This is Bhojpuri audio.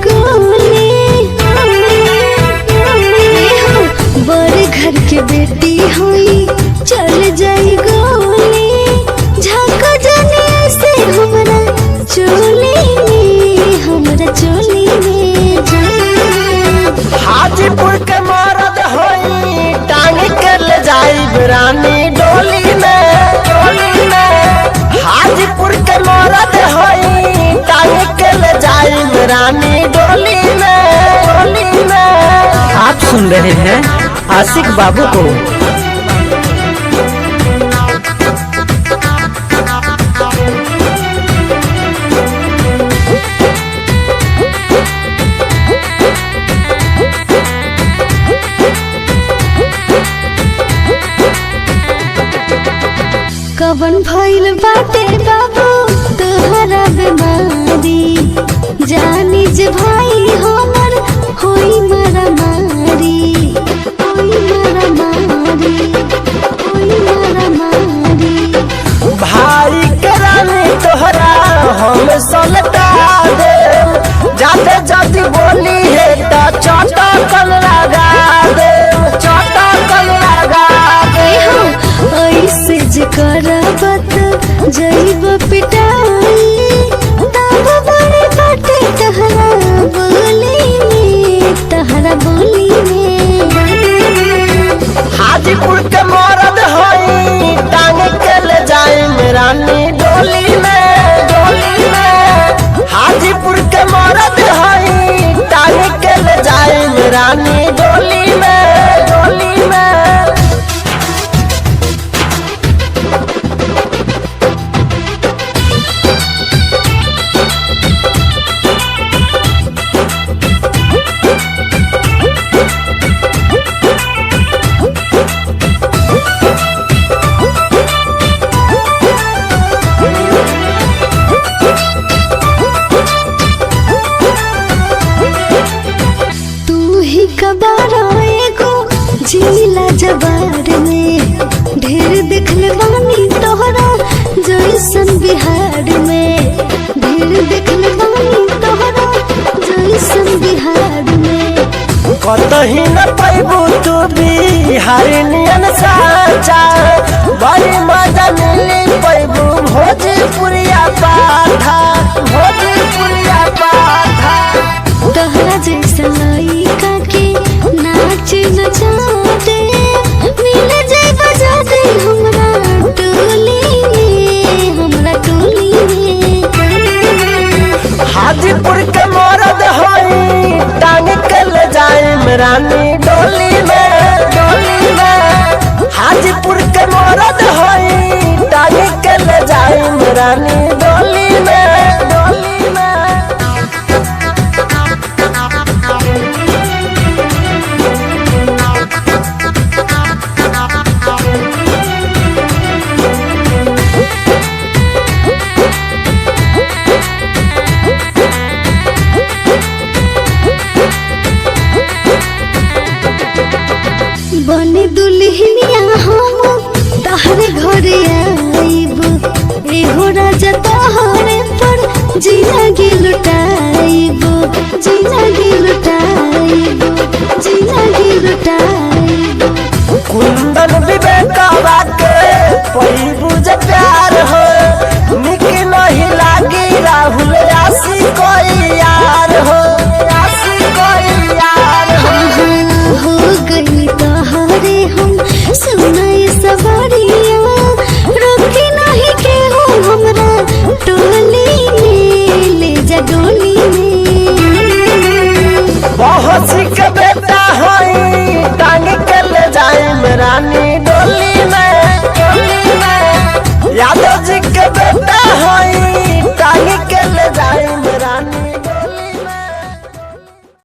गोली। बड़े घर के बेटी हुई चल जाई गोली। झाका जाने से हमरा चोली में, हमरा चोली में हाजीपुर के मरद होई टांग के ले जाई रानी डोली में, डोली में। हाजीपुर के मरद होई टांग के ले जाई रानी डोली में, डोली में। आप सुन रहे हैं आशिक बाबू को। कवन भइल बाटे बाबू तोहरा बीमारी। जानी जे भाई हमर होई मारामारी, होई मारामारी, होई मारामारी। भाई के रानी तोहरा हम सलटा दे। जाते जाती बोली है तो चोटा कल लगा दे, चोटा कल लगा दे। ऐसे जे करबत जइब पिटाई। तब बड़े बाटे तहरा बोली में, तहरा बोली में। हाजीपुर के मरद होई टांग के ले जाए रानी डोली में, डोली में। हाजीपुर के मरद होई टांग के ले जाए रानी डोली में, डोली में। कबारा एगो जिला जवार में। ढेर देखले बानी तोहरा जैसन बिहार में। ढेर देखले बानी तोहरा जैसन बिहार में। कतही न पैबू तू बिहारिनियन साचा। बड़ी मजा मिली पैबू भोजपुरिया पाठा, भोजपुरिया पाठा। तोहरा जैसा लइका के नाच नचा दे। मिल जाए बजा दे हमरा टोली में, हमरा टोली में। हाजीपुर के मरद होई टांग के ले जाए रानी